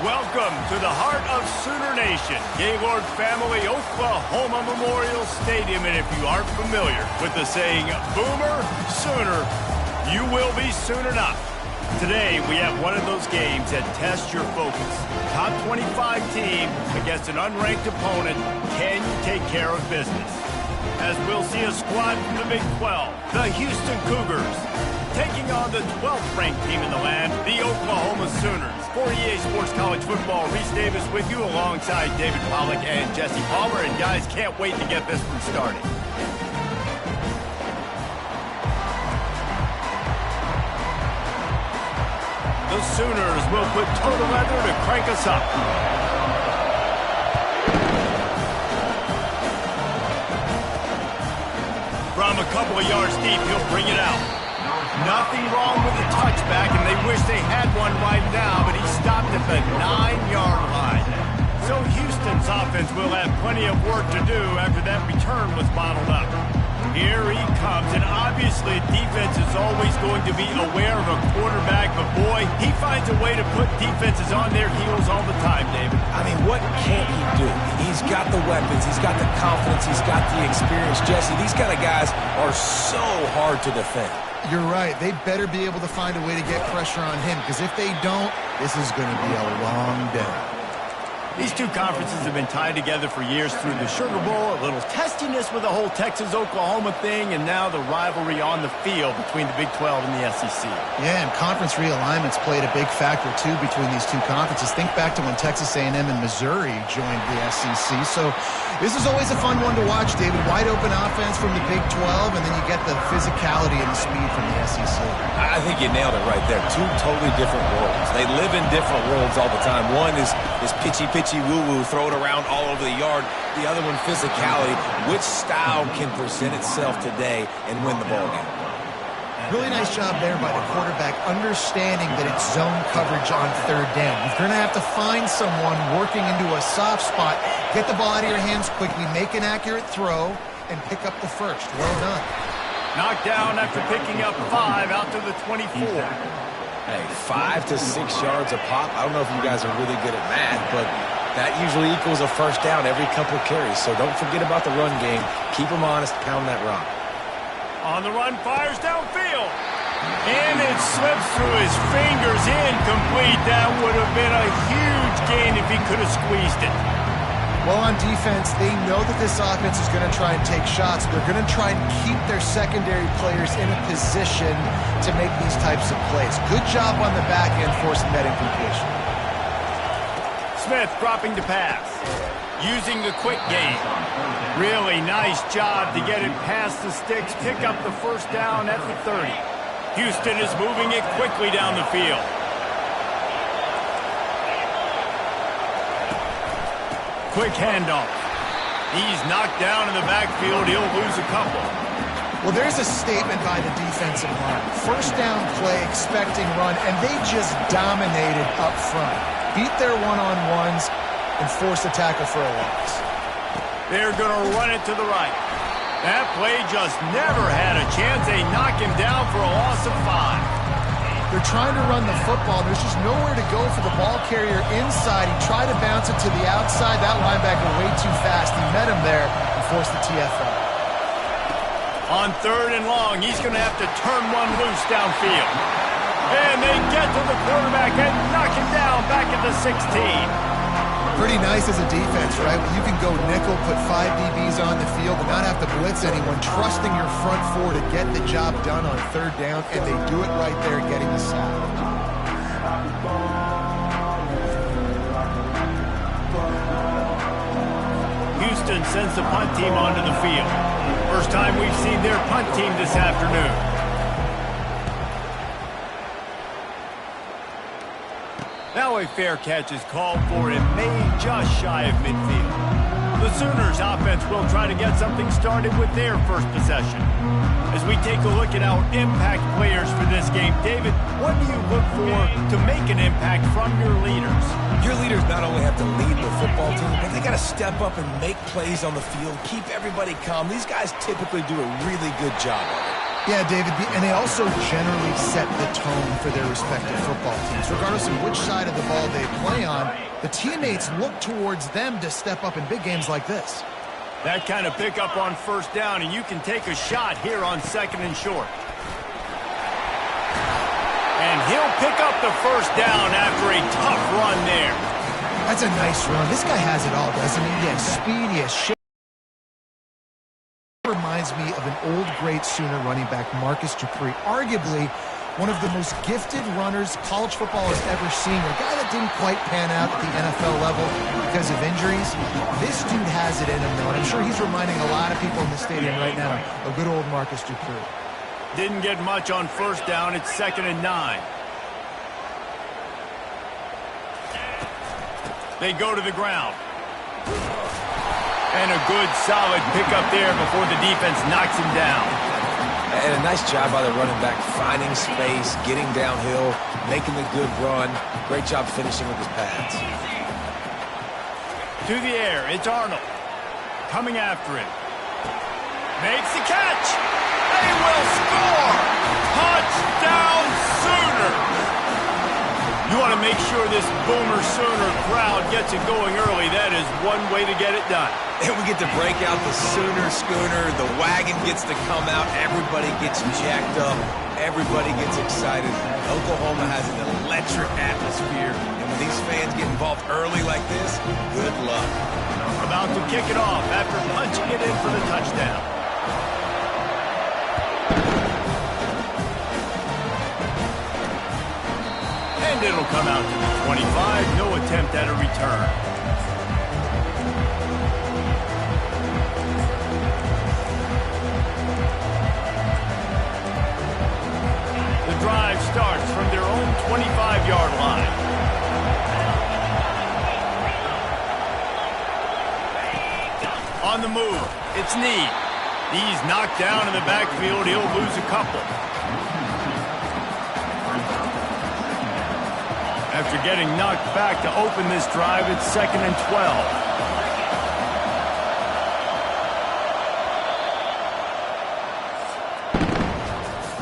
Welcome to the heart of Sooner Nation, Gaylord Family Oklahoma Memorial Stadium. And if you aren't familiar with the saying, Boomer Sooner, you will be soon enough. Today, we have one of those games that tests your focus. Top 25 team against an unranked opponent. Can you take care of business? As we'll see a squad from the Big 12, the Houston Cougars, taking on the 12th ranked team in the land, the Oklahoma Sooners. For EA Sports College Football, Reese Davis with you alongside David Pollack and Jesse Palmer. And guys, can't wait to get this one started. The Sooners will put total leather to crank us up. From a couple of yards deep, he'll bring it out. Nothing wrong with the touchback, and they wish they had one right now, but he stopped at the 9-yard line. So Houston's offense will have plenty of work to do after that return was bottled up. Here he comes, and obviously defense is always going to be aware of a quarterback, but boy, he finds a way to put defenses on their heels all the time, David. I mean, what can't he do? He's got the weapons, he's got the confidence, he's got the experience. Jesse, these kind of guys are so hard to defend. You're right. They better be able to find a way to get pressure on him, because if they don't, this is going to be a long day. These two conferences have been tied together for years through the Sugar Bowl, a little testiness with the whole Texas-Oklahoma thing, and now the rivalry on the field between the Big 12 and the SEC. Yeah, and conference realignments played a big factor, too, between these two conferences. Think back to when Texas A&M and Missouri joined the SEC. So this is always a fun one to watch, David. Wide open offense from the Big 12, and then you get the physicality and the speed from the SEC. I think you nailed it right there. Two totally different worlds. They live in different worlds all the time. One is pitchy woo-woo, throw it around all over the yard. The other one, physicality. Which style can present itself today and win the ball game? Really nice job there by the quarterback, understanding that it's zone coverage on third down. You're going to have to find someone working into a soft spot, get the ball out of your hands quickly, make an accurate throw, and pick up the first. Well done. Knocked down after picking up 5 out to the 24. Hey, 5 to 6 yards a pop. I don't know if you guys are really good at math, but that usually equals a first down every couple of carries. So don't forget about the run game. Keep them honest, pound that rock. On the run, fires downfield. And it slips through his fingers, incomplete. That would have been a huge gain if he could have squeezed it. Well, on defense, they know that this offense is going to try and take shots. They're going to try and keep their secondary players in a position to make these types of plays. Good job on the back end forcing that incompletion. Smith dropping to pass, using the quick game. Really nice job to get it past the sticks, pick up the first down at the 30. Houston is moving it quickly down the field. Quick handoff. He's knocked down in the backfield. He'll lose a couple. Well, there's a statement by the defensive line. First down play, expecting run, and they just dominated up front. Beat their one-on-ones and forced a tackle for a loss. They're going to run it to the right. That play just never had a chance. They knock him down for a loss of 5. They're trying to run the football. There's just nowhere to go for the ball carrier inside. He tried to bounce it to the outside. That linebacker way too fast. He met him there and forced the TFL. On 3rd and long, he's going to have to turn one loose downfield. And they get to the quarterback and knock him down back at the 16. Pretty nice as a defense, right? When you can go nickel, put 5 DBs on the field and not have to blitz anyone, trusting your front four to get the job done on 3rd down, and they do it right there, getting the sack. Houston sends the punt team onto the field. First time we've seen their punt team this afternoon. Now a fair catch is called for and made just shy of midfield. The Sooners offense will try to get something started with their first possession. As we take a look at our impact players for this game, David, what do you look for to make an impact from your leaders? Your leaders not only have to lead the football team, but they got to step up and make plays on the field, keep everybody calm. These guys typically do a really good job of it. Yeah, David, and they also generally set the tone for their respective football teams. Regardless of which side of the ball they play on, the teammates look towards them to step up in big games like this. That kind of pickup on first down, and you can take a shot here on 2nd and short. And he'll pick up the first down after a tough run there. That's a nice run. This guy has it all, doesn't he? He has speed, he has shape. Reminds me of an old great Sooner running back, Marcus Dupree, arguably one of the most gifted runners college football has ever seen. A guy that didn't quite pan out at the NFL level because of injuries. This dude has it in him, though, and I'm sure he's reminding a lot of people in the stadium right now of good old Marcus Dupree. Didn't get much on first down. It's 2nd and 9. They go to the ground. And a good, solid pickup there before the defense knocks him down. And a nice job by the running back, finding space, getting downhill, making the good run. Great job finishing with his pads. To the air, it's Arnold. Coming after him. Makes the catch. They will score. Touchdown Sooner. You want to make sure this Boomer Sooner crowd gets it going early. That is one way to get it done. And we get to break out the Sooner schooner. The wagon gets to come out. Everybody gets jacked up. Everybody gets excited. Oklahoma has an electric atmosphere. And when these fans get involved early like this, good luck. About to kick it off after punching it in for the touchdown. And it'll come out to the 25. No attempt at a return. The drive starts from their own 25-yard line. On the move, it's Need. He's knocked down in the backfield. He'll lose a couple. After getting knocked back to open this drive, it's 2nd and 12.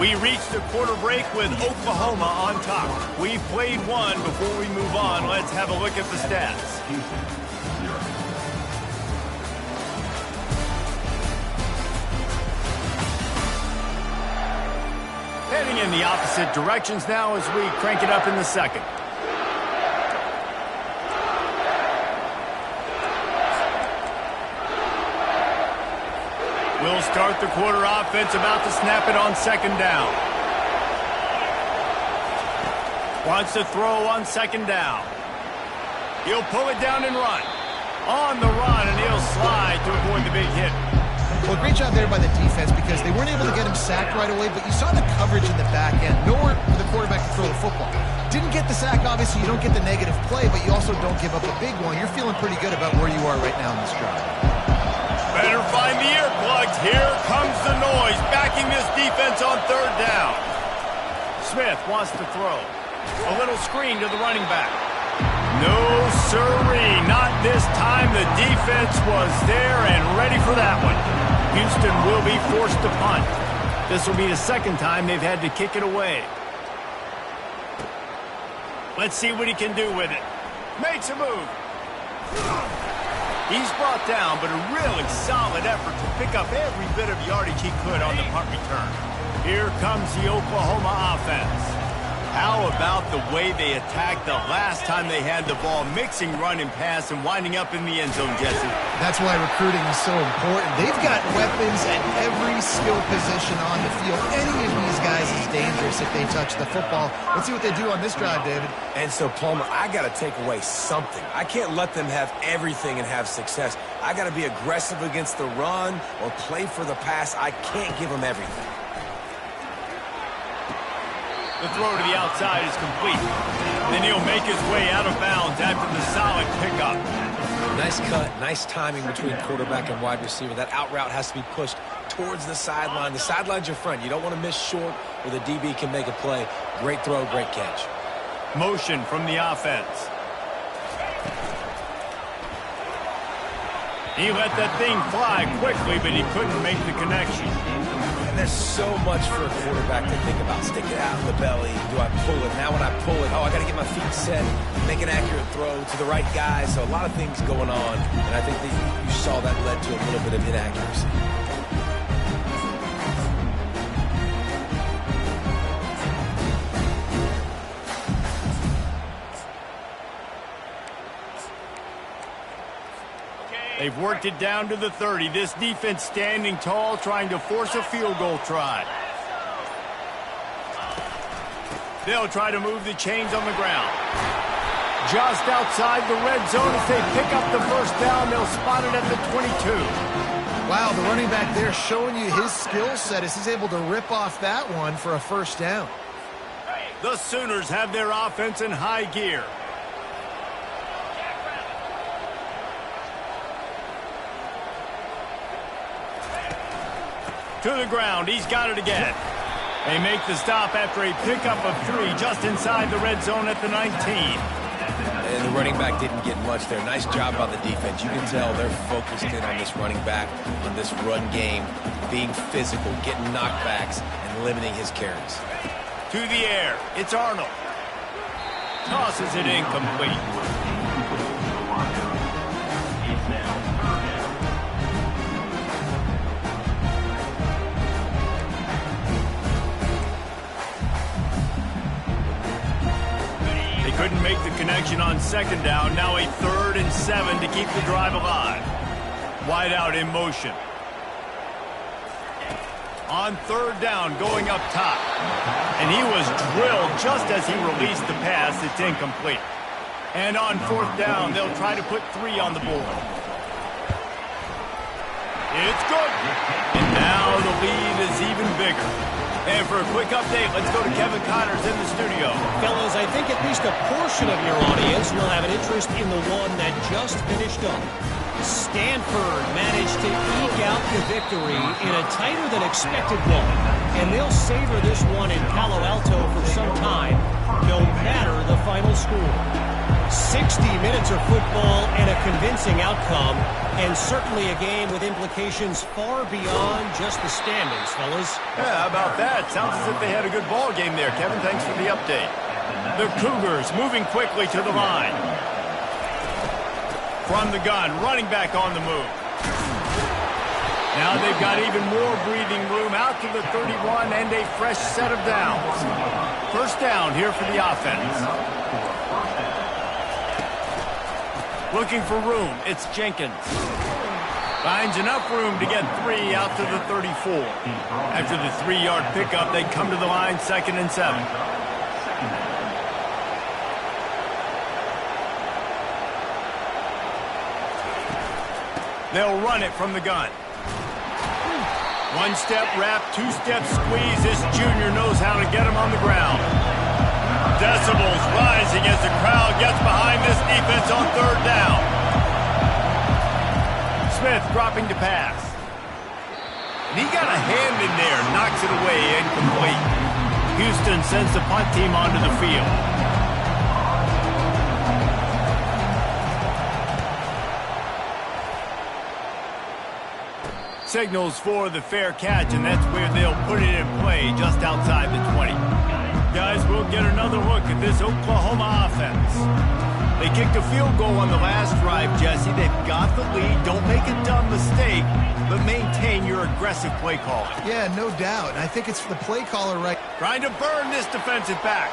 We reached the quarter break with Oklahoma on top. We've played one. Before we move on, let's have a look at the stats. Heading in the opposite directions now as we crank it up in the second. We'll start the quarter offense, about to snap it on 2nd down. Wants to throw on 2nd down. He'll pull it down and run. On the run, and he'll slide to avoid the big hit. Well, great job there by the defense because they weren't able to get him sacked right away, but you saw the coverage in the back end. Nowhere for the quarterback to throw the football. Didn't get the sack, obviously. You don't get the negative play, but you also don't give up a big one. You're feeling pretty good about where you are right now in this drive. Better find the earplugs. Here comes the noise, backing this defense on 3rd down. Smith wants to throw. A little screen to the running back. No sirree, not this time. The defense was there and ready for that one. Houston will be forced to punt. This will be the 2nd time they've had to kick it away. Let's see what he can do with it. Makes a move. He's brought down, but a really solid effort to pick up every bit of yardage he could on the punt return. Here comes the Oklahoma offense. How about the way they attacked the last time they had the ball, mixing run and pass and winding up in the end zone, Jesse? That's why recruiting is so important. They've got weapons at every skill position on the field. Any of these guys is dangerous if they touch the football. Let's see what they do on this drive, David. And so, Palmer, I got to take away something. I can't let them have everything and have success. I got to be aggressive against the run or play for the pass. I can't give them everything. The throw to the outside is complete. Then he'll make his way out of bounds after the solid pickup. Nice cut, nice timing between quarterback and wide receiver. That out route has to be pushed towards the sideline. The sideline's your friend. You don't want to miss short where the DB can make a play. Great throw, great catch. Motion from the offense. He let that thing fly quickly, but he couldn't make the connection. there's so much for a quarterback to think about. Stick it out in the belly. Do I pull it? Now when I pull it, I got to get my feet set, make an accurate throw to the right guy. So a lot of things going on, and I think that you saw that led to a little bit of inaccuracy. They've worked it down to the 30. This defense standing tall, trying to force a field goal try. They'll try to move the chains on the ground. Just outside the red zone as they pick up the first down. They'll spot it at the 22. Wow, the running back there showing you his skill set as he's able to rip off that one for a first down. The Sooners have their offense in high gear. To the ground, he's got it again. They make the stop after a pickup of 3 just inside the red zone at the 19. And the running back didn't get much there. Nice job by the defense. You can tell they're focused in on this running back, on this run game, being physical, getting knockbacks, and limiting his carries. To the air, it's Arnold. Tosses it incomplete. Couldn't make the connection on second down. Now a 3rd and 7 to keep the drive alive. Wide out in motion. On 3rd down, going up top. And he was drilled just as he released the pass. It's incomplete. And on 4th down, they'll try to put 3 on the board. It's good. And now the lead is even bigger. And for a quick update, let's go to Kevin Connors in the studio. Fellas, I think at least a portion of your audience will have an interest in the one that just finished up. Stanford managed to eke out the victory in a tighter than expected one. And they'll savor this one in Palo Alto for some time, no matter the final score. 60 minutes of football and a convincing outcome, and certainly a game with implications far beyond just the standings, fellas. Yeah, how about that? Sounds as if they had a good ball game there, Kevin. Thanks for the update. The Cougars moving quickly to the line. From the gun, running back on the move. Now they've got even more breathing room out to the 31 and a fresh set of downs. First down here for the offense. Looking for room, it's Jenkins. Finds enough room to get 3 out to the 34. After the 3-yard pickup, they come to the line 2nd and 7. They'll run it from the gun. 1-step wrap, 2-step squeeze. This junior knows how to get him on the ground. Decibels rising as the crowd gets behind this defense on 3rd down. Smith dropping to pass. And he got a hand in there, knocks it away, incomplete. Houston sends the punt team onto the field. Signals for the fair catch, and that's where they'll put it in play, just outside the 20. Guys, we'll get another look at this Oklahoma offense. They kicked a field goal on the last drive, Jesse. They've got the lead. Don't make a dumb mistake, but maintain your aggressive play calling. Yeah, no doubt. And I think it's the play caller right. Trying to burn this defensive back.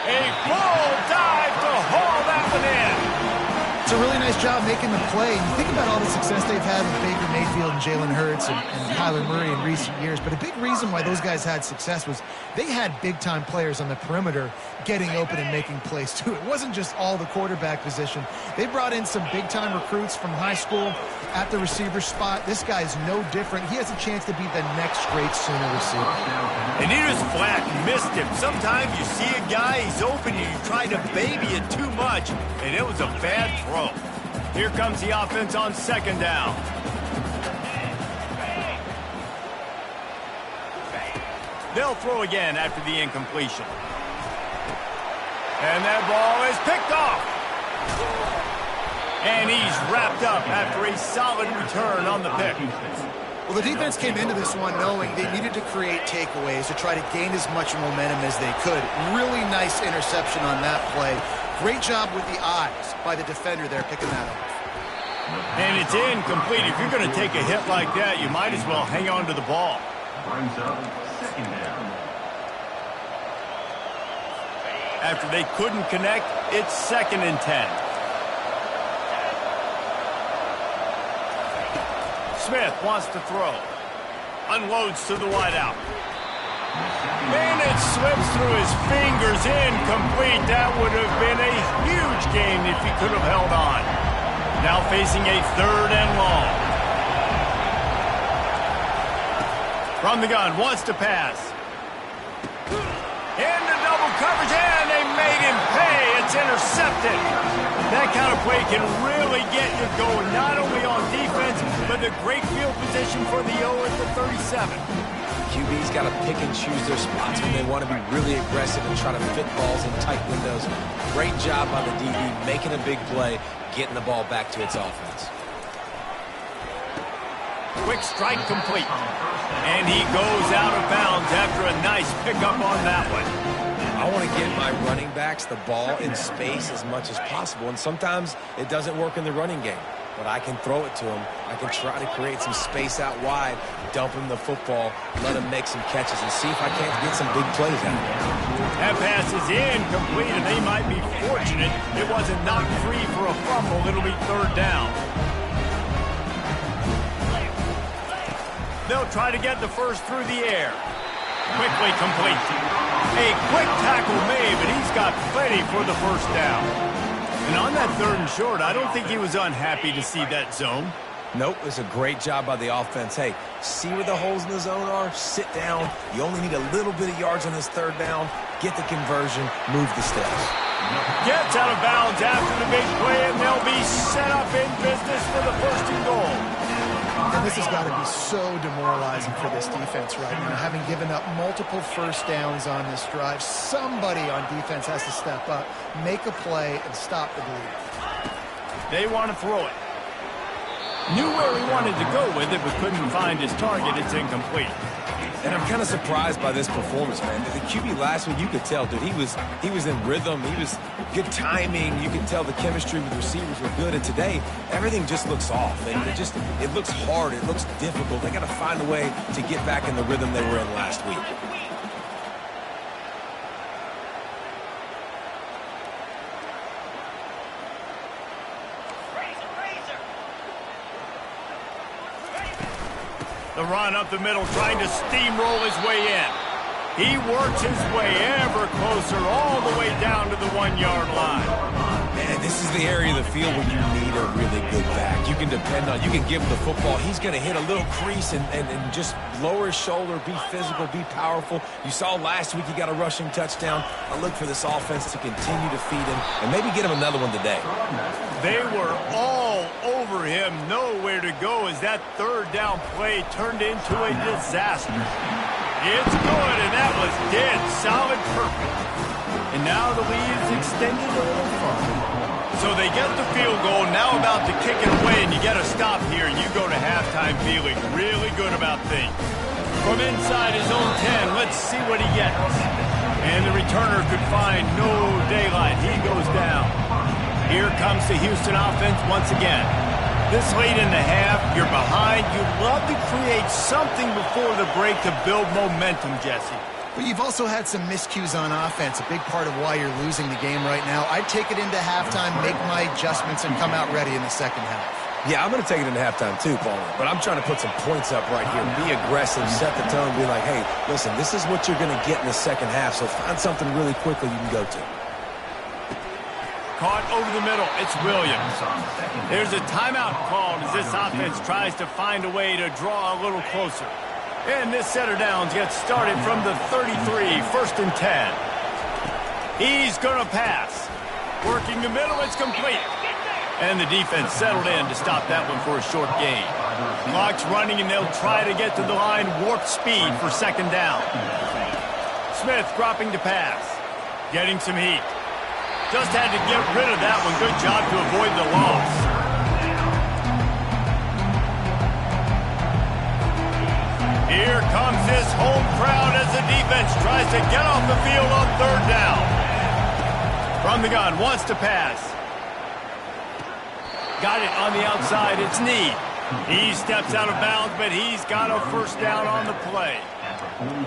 A full dive to haul that one in. It's a really nice job making the play. You think about all the success they've had with Baker Mayfield and Jalen Hurts and Kyler Murray in recent years, but a big reason why those guys had success was they had big-time players on the perimeter getting open and making plays, too. It wasn't just all the quarterback position. They brought in some big-time recruits from high school at the receiver spot. This guy's no different. He has a chance to be the next great Sooner receiver. And he just flat missed him. Sometimes you see a guy, he's open, and you try to baby it too much, and it was a bad throw. Here comes the offense on 2nd down. They'll throw again after the incompletion. And that ball is picked off. And he's wrapped up after a solid return on the pick. Well, the defense came into this one knowing they needed to create takeaways to try to gain as much momentum as they could. Really nice interception on that play. Great job with the eyes by the defender there picking that up. And it's incomplete. If you're going to take a hit like that, you might as well hang on to the ball. Brings up second down. After they couldn't connect, it's 2nd and 10. Smith wants to throw. Unloads to the wideout. And it slips through his fingers. Incomplete. That would have been a huge gain if he could have held on. Now facing a 3rd and long. From the gun, wants to pass. Into double coverage, and they made him pay. It's intercepted. That kind of play can really get you going, not only on defense, but the great field position for the O at the 37. QB's got to pick and choose their spots when they want to be really aggressive and try to fit balls in tight windows. Great job by the DB making a big play, getting the ball back to its offense. Quick strike complete. And he goes out of bounds after a nice pickup on that one. I want to get my running backs the ball in space as much as possible, and sometimes it doesn't work in the running game. But I can throw it to him. I can try to create some space out wide, dump him the football, let him make some catches, and see if I can't get some big plays out of it. That pass is incomplete, and they might be fortunate it wasn't knocked free for a fumble. It'll be 3rd down. They'll try to get the first through the air. Quickly complete. A quick tackle made, but he's got plenty for the 1st down. And on that 3rd and short, I don't think he was unhappy to see that zone. Nope, it's a great job by the offense. Hey, see where the holes in the zone are? Sit down. You only need a little bit of yards on this 3rd down. Get the conversion, move the steps. Gets out of bounds after the big play, and they'll be set up in business for the 1st and goal. And this has got to be so demoralizing for this defense right now. Having given up multiple 1st downs on this drive, somebody on defense has to step up, make a play, and stop the bleeding. They want to throw it. Knew where he wanted to go with it, but couldn't find his target. It's incomplete. And I'm kind of surprised by this performance, man. The QB last week, you could tell, dude, he was in rhythm. He was good timing. You could tell the chemistry with the receivers were good. And today, everything just looks off. And it looks hard. It looks difficult. They got to find a way to get back in the rhythm they were in last week. The run up the middle, trying to steamroll his way in. He works his way ever closer, all the way down to the 1-yard line. Man, this is the area of the field where you need a really good back. You can depend on, you can give him the football. He's going to hit a little crease and just lower his shoulder, be physical, be powerful. You saw last week he got a rushing touchdown. I look for this offense to continue to feed him and maybe get him another one today. They were all over him, nowhere to go as that 3rd down play turned into a disaster. It's good, and that was dead solid perfect. And now the lead is extended a little further. So they get the field goal, now about to kick it away, and you get a stop here, and you go to halftime feeling really good about things. From inside his own 10, let's see what he gets. And the returner could find no daylight. He goes down. Here comes the Houston offense once again. This late in the half, you're behind. You'd love to create something before the break to build momentum, Jesse. But you've also had some miscues on offense, a big part of why you're losing the game right now. I'd take it into halftime, make my adjustments, and come out ready in the 2nd half. Yeah, I'm going to take it into halftime too, Paul. But I'm trying to put some points up right here. Be aggressive, set the tone, be like, hey, listen, this is what you're going to get in the 2nd half, so find something really quickly you can go to. Caught over the middle. It's Williams. There's a timeout called as this offense tries to find a way to draw a little closer. And this setter downs gets started from the 33, 1st and 10. He's going to pass. Working the middle, it's complete. And the defense settled in to stop that one for a short gain. Clock's running, and they'll try to get to the line warp speed for 2nd down. Smith dropping to pass. Getting some heat. Just had to get rid of that one. Good job to avoid the loss. From the gun, wants to pass. Got it on the outside, it's Need. He steps out of bounds, but he's got a first down on the play.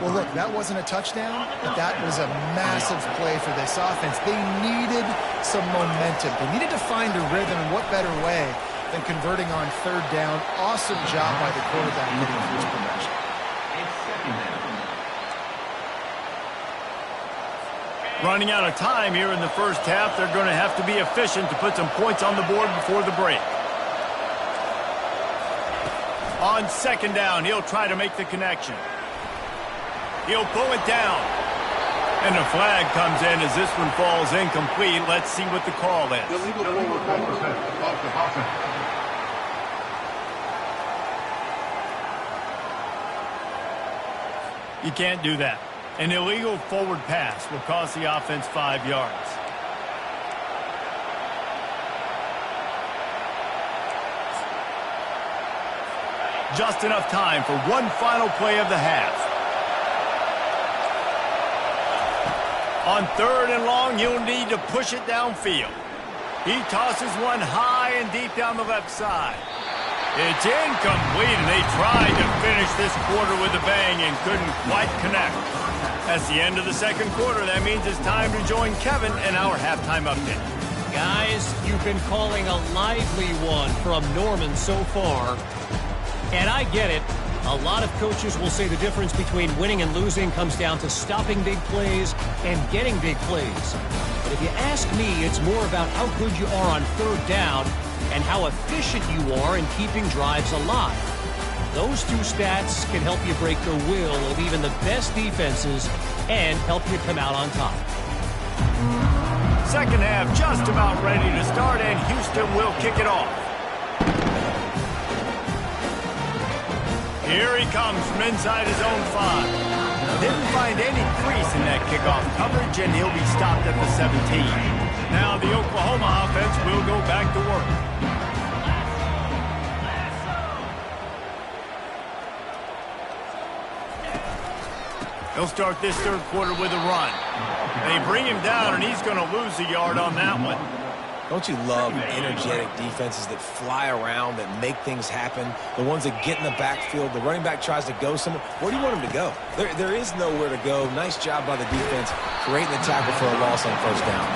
Well, look, that wasn't a touchdown, but that was a massive play for this offense. They needed some momentum. They needed to find a rhythm, and what better way than converting on third down. Awesome job by the quarterback getting through his progression. Running out of time here in the first half, they're going to have to be efficient to put some points on the board before the break. On second down, he'll try to make the connection. He'll pull it down. And a flag comes in as this one falls incomplete. Let's see what the call is. You can't do that. An illegal forward pass will cost the offense 5 yards. Just enough time for one final play of the half. On third and long, you'll need to push it downfield. He tosses one high and deep down the left side. It's incomplete, and they tried to finish this quarter with a bang and couldn't quite connect. That's the end of the second quarter. That means it's time to join Kevin in our halftime update. Guys, you've been calling a lively one from Norman so far. And I get it. A lot of coaches will say the difference between winning and losing comes down to stopping big plays and getting big plays. But if you ask me, it's more about how good you are on third down and how efficient you are in keeping drives alive. Those two stats can help you break the will of even the best defenses and help you come out on top. Second half just about ready to start, and Houston will kick it off. Here he comes from inside his own 5. Didn't find any crease in that kickoff coverage, and he'll be stopped at the 17. Now the Oklahoma offense will go back to work. He'll start this third quarter with a run. They bring him down, and he's going to lose a yard on that one. Don't you love energetic defenses that fly around, that make things happen? The ones that get in the backfield, the running back tries to go somewhere. Where do you want him to go? There is nowhere to go. Nice job by the defense, creating the tackle for a loss on first down.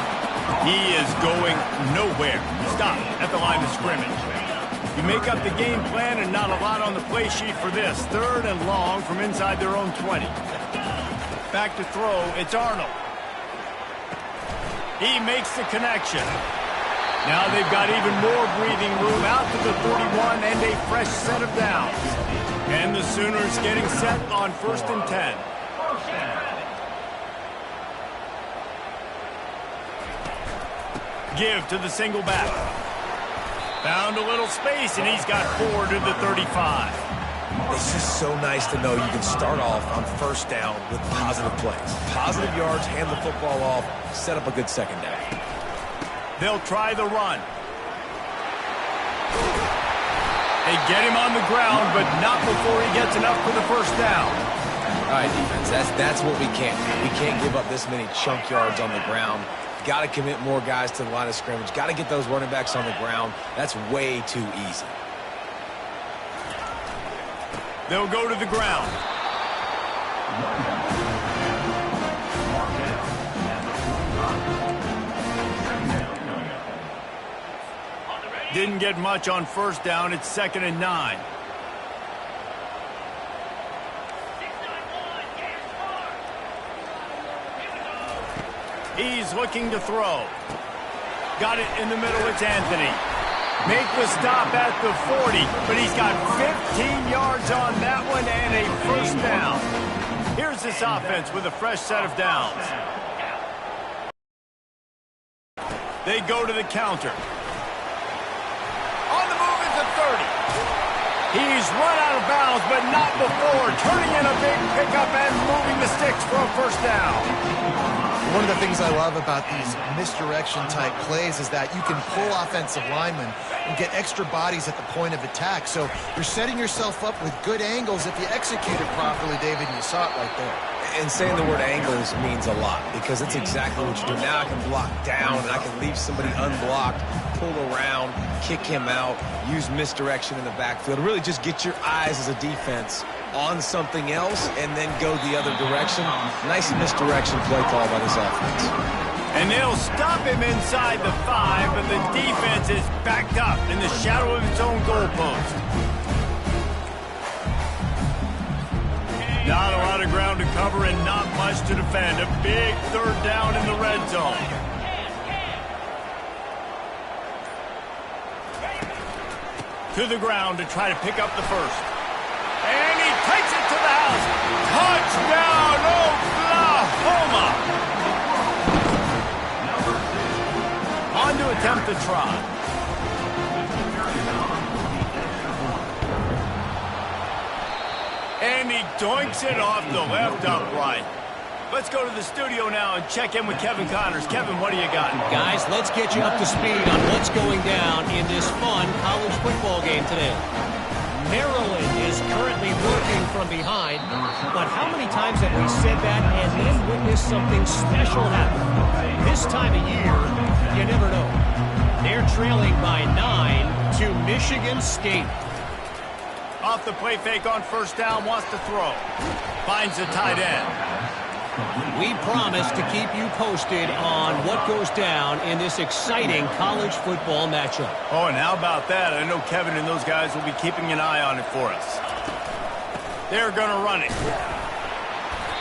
He is going nowhere. Stop at the line of scrimmage. You make up the game plan and not a lot on the play sheet for this. Third and long from inside their own 20. Back to throw, it's Arnold. He makes the connection. Now they've got even more breathing room out to the 31 and a fresh set of downs. And the Sooners getting set on first and 10. Give to the single back. Found a little space, and he's got 4 to the 35. It's just so nice to know you can start off on first down with positive plays. Positive yards, hand the football off, set up a good second down. They'll try the run. They get him on the ground, but not before he gets enough for the first down. All right, defense, that's what we can't do. We can't give up this many chunk yards on the ground. Got to commit more guys to the line of scrimmage. Got to get those running backs on the ground. That's way too easy. They'll go to the ground. Didn't get much on first down. It's 2nd and 9. He's looking to throw. Got it in the middle. It's Anthony. Make the stop at the 40, but he's got 15 yards on that one and a first down. Here's this offense with a fresh set of downs. They go to the counter. On the move is the 30. He's run out of bounds, but not before turning in a big pickup and moving the sticks for a first down. One of the things I love about these misdirection-type plays is that you can pull offensive linemen and get extra bodies at the point of attack. So you're setting yourself up with good angles if you execute it properly, David, and you saw it right there. And saying the word angles means a lot because it's exactly what you do. Now I can block down and I can leave somebody unblocked, pull around, kick him out, use misdirection in the backfield. Really just get your eyes as a defense on something else and then go the other direction. Nice misdirection play call by this offense. And they'll stop him inside the 5, but the defense is backed up in the shadow of its own goalpost. Not a lot of ground to cover and not much to defend. A big third down in the red zone. To the ground to try to pick up the first. And he takes it to the house. Touchdown, Oklahoma! On to attempt the try. And he doinks it off the left upright. Let's go to the studio now and check in with Kevin Connors. Kevin, what do you got? Guys, let's get you up to speed on what's going down in this fun college football game today. Maryland is currently working from behind, but how many times have we said that and then witnessed something special happen? This time of year, you never know. They're trailing by 9 to Michigan State. Off the play fake on first down, wants to throw. Finds the tight end. We promise to keep you posted on what goes down in this exciting college football matchup. Oh, and how about that? I know Kevin and those guys will be keeping an eye on it for us. They're going to run it.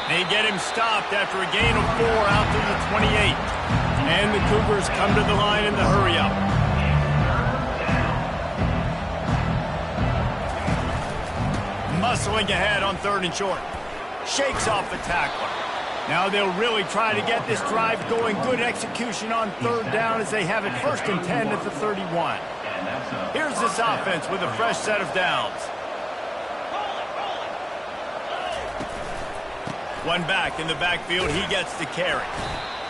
They get him stopped after a gain of 4 out to the 28. And the Cougars come to the line in the hurry-up. Muscling ahead on 3rd and short. Shakes off the tackler. Now they'll really try to get this drive going. Good execution on 3rd down as they have it 1st and 10 at the 31. Here's this offense with a fresh set of downs. One back in the backfield. He gets the carry.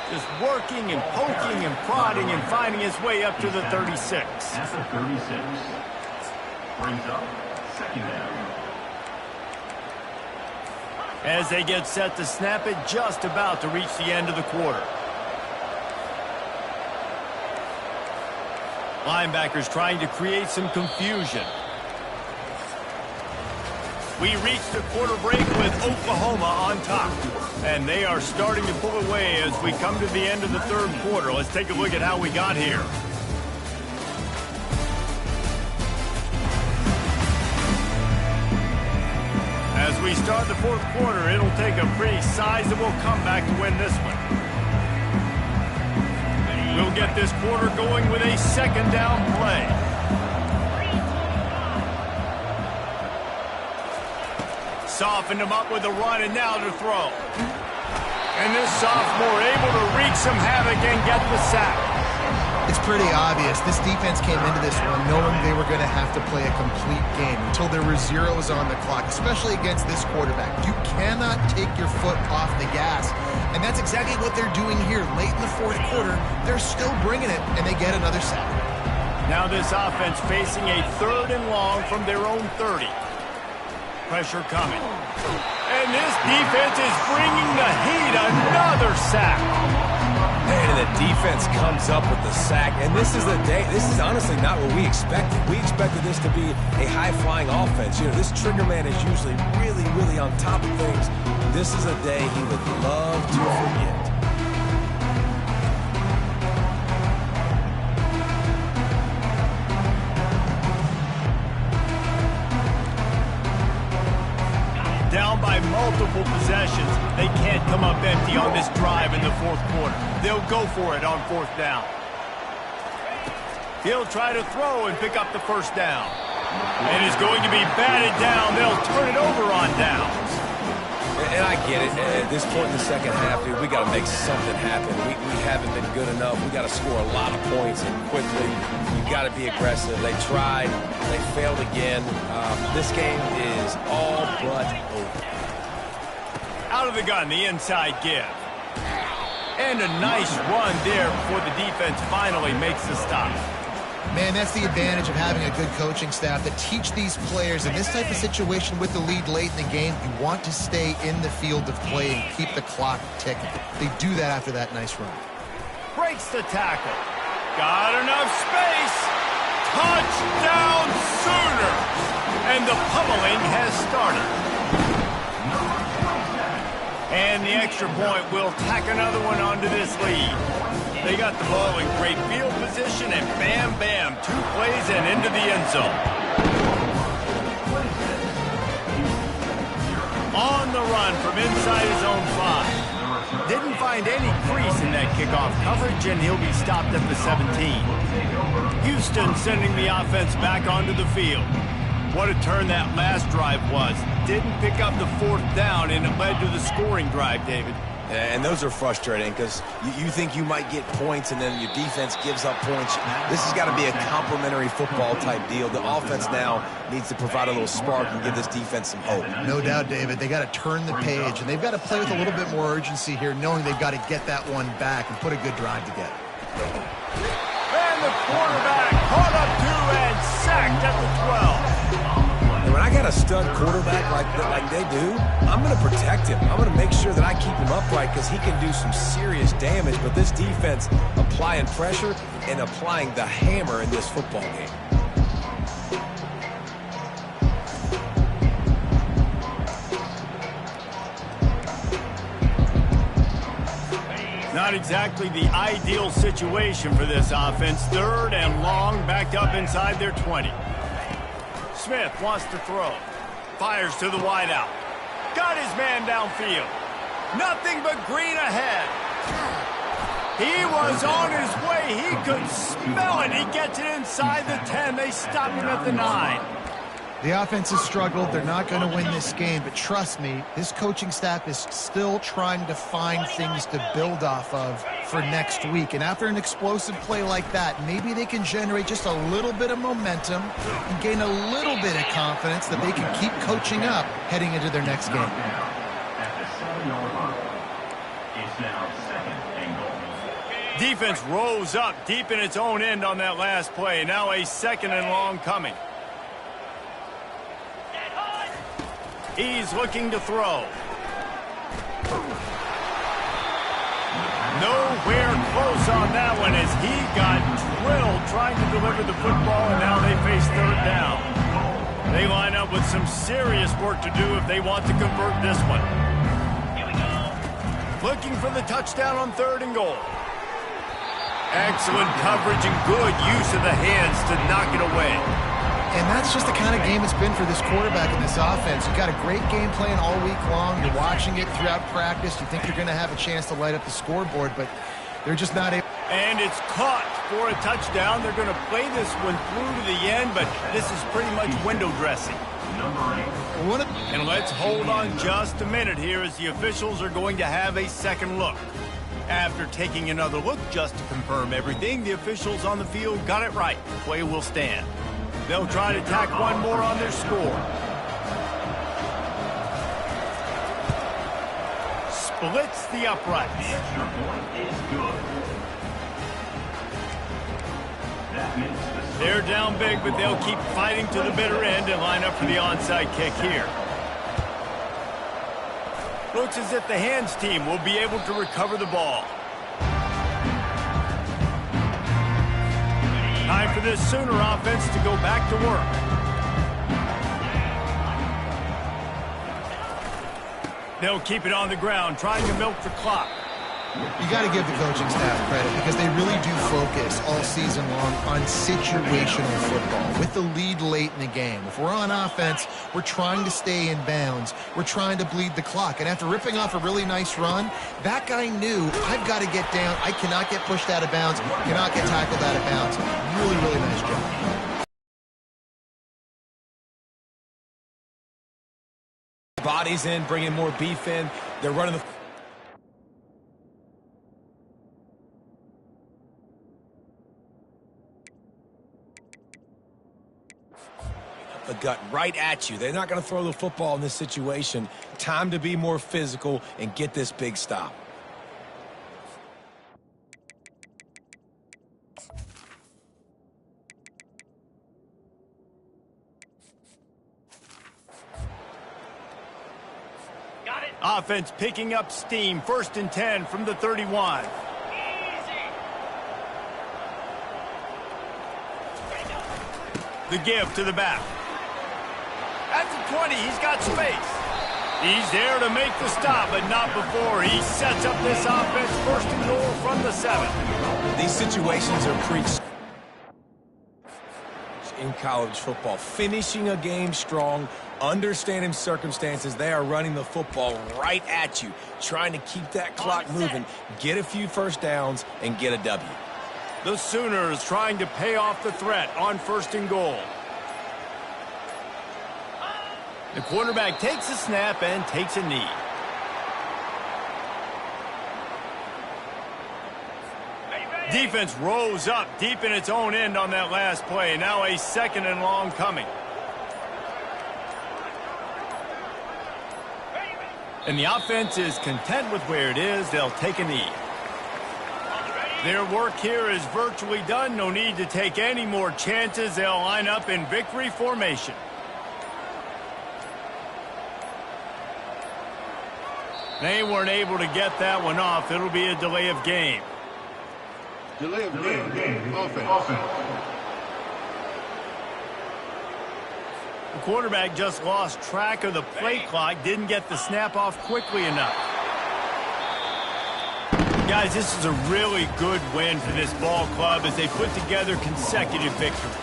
Just working and poking and prodding and finding his way up to the 36. At the 36. Brings up 2nd down. As they get set to snap it, just about to reach the end of the quarter. Linebackers trying to create some confusion. We reach the quarter break with Oklahoma on top. And they are starting to pull away as we come to the end of the 3rd quarter. Let's take a look at how we got here. As we start the 4th quarter, it'll take a pretty sizable comeback to win this one. We'll get this quarter going with a 2nd down play. Softened him up with a run and now to throw. And this sophomore able to wreak some havoc and get the sack. It's pretty obvious. This defense came into this one knowing they were going to have to play a complete game until there were zeros on the clock, especially against this quarterback. You cannot take your foot off the gas. And that's exactly what they're doing here. Late in the 4th quarter, they're still bringing it, and they get another sack. Now this offense facing a 3rd and long from their own 30. Pressure coming. And this defense is bringing the heat. Another sack. And the defense comes up with the sack. And this is the day. This is honestly not what we expected. We expected this to be a high-flying offense. You know, this trigger man is usually really, really on top of things. This is a day he would love to forget. Down by multiple possessions. They can't come up empty on this drive in the 4th quarter. They'll go for it on 4th down. He'll try to throw and pick up the 1st down. And is going to be batted down. They'll turn it over on downs. And I get it. At this point in the 2nd half, dude, we got to make something happen. We haven't been good enough. We got to score a lot of points and quickly. You got to be aggressive. They tried. They failed again. This game is all but over. Out of the gun, the inside give. And a nice run there before the defense finally makes the stop. Man, that's the advantage of having a good coaching staff that teach these players in this type of situation with the lead late in the game. You want to stay in the field of play and keep the clock ticking. They do that after that nice run. Breaks the tackle. Got enough space. Touchdown Sooner. And the pummeling has started. And the extra point will tack another one onto this lead. They got the ball in great field position, and bam, bam, 2 plays and into the end zone. On the run from inside his own 5. Didn't find any crease in that kickoff coverage, and he'll be stopped at the 17. Houston sending the offense back onto the field. What a turn that last drive was. Didn't pick up the 4th down, and it led to the scoring drive, David. And those are frustrating because you think you might get points and then your defense gives up points. This has got to be a complementary football type deal. The offense now needs to provide a little spark and give this defense some hope. No doubt, David. They got to turn the page, and they've got to play with a little bit more urgency here, knowing they've got to get that one back and put a good drive together. And the quarterback caught up 2 and sacked at the 12. And when I got a stud quarterback like they do, I'm going to protect him. I'm going to make sure that I keep him upright because he can do some serious damage. But this defense applying pressure and applying the hammer in this football game. Not exactly the ideal situation for this offense. 3rd and long, backed up inside their 20. Smith wants to throw. Fires to the wideout. Got his man downfield. Nothing but green ahead. He was on his way. He could smell it. He gets it inside the 10. They stop him at the 9. The offense has struggled. They're not going to win this game, but trust me, this coaching staff is still trying to find things to build off of for next week. And after an explosive play like that, maybe they can generate just a little bit of momentum and gain a little bit of confidence that they can keep coaching up heading into their next game. At the 7-yard line. It's now 2nd and goal. Defense rose up deep in its own end on that last play. Now a 2nd and long coming. He's looking to throw. Nowhere close on that one as he got drilled trying to deliver the football, and now they face 3rd down. They line up with some serious work to do if they want to convert this one. Looking for the touchdown on 3rd and goal. Excellent coverage and good use of the hands to knock it away. And that's just the kind of game it's been for this quarterback in this offense. You've got a great game plan all week long. You're watching it throughout practice. You think you're going to have a chance to light up the scoreboard, but they're just not able. And it's caught for a touchdown. They're going to play this one through to the end, but this is pretty much window dressing. And let's hold on just a minute here as the officials are going to have a second look. After taking another look just to confirm everything, the officials on the field got it right. Play will stand. They'll try to tack one more on their score. Splits the uprights. The extra point is good. That makes the They're down big, but they'll keep fighting to the bitter end and line up for the onside kick here. Looks as if the hands team will be able to recover the ball. Time for this Sooner offense to go back to work. They'll keep it on the ground, trying to milk the clock. You got to give the coaching staff credit because they really do focus all season long on situational football with the lead late in the game. If we're on offense, we're trying to stay in bounds. We're trying to bleed the clock. And after ripping off a really nice run, that guy knew, I've got to get down. I cannot get pushed out of bounds, cannot get tackled out of bounds. Really, really nice job. Bodies in, bringing more beef in. They're running the... the gut right at you. They're not going to throw the football in this situation. Time to be more physical and get this big stop. Offense picking up steam. 1st and 10 from the 31. The give to the back. At the 20, he's got space. He's there to make the stop, but not before. He sets up this offense 1st and goal from the 7. These situations are preached in college football. Finishing a game strong, understanding circumstances. They are running the football right at you, trying to keep that clock moving, get a few first downs, and get a W. The Sooners trying to pay off the threat on 1st and goal. The quarterback takes a snap and takes a knee. Defense rose up deep in its own end on that last play. Now a 2nd and long coming. And the offense is content with where it is. They'll take a knee. Their work here is virtually done. No need to take any more chances. They'll line up in victory formation. They weren't able to get that one off. It'll be a delay of game. Delay of game. Offense. The quarterback just lost track of the play clock. Didn't get the snap off quickly enough. Guys, this is a really good win for this ball club as they put together consecutive victories.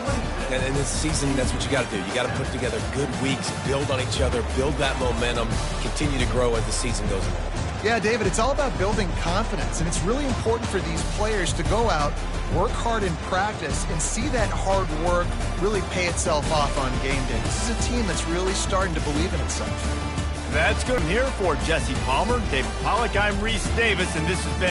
And in this season, that's what you got to do. You got to put together good weeks, build on each other, build that momentum, continue to grow as the season goes on. Yeah, David, it's all about building confidence, and it's really important for these players to go out, work hard in practice, and see that hard work really pay itself off on game day. This is a team that's really starting to believe in itself. That's good. I'm here for Jesse Palmer, David Pollack. I'm Reese Davis, and this has been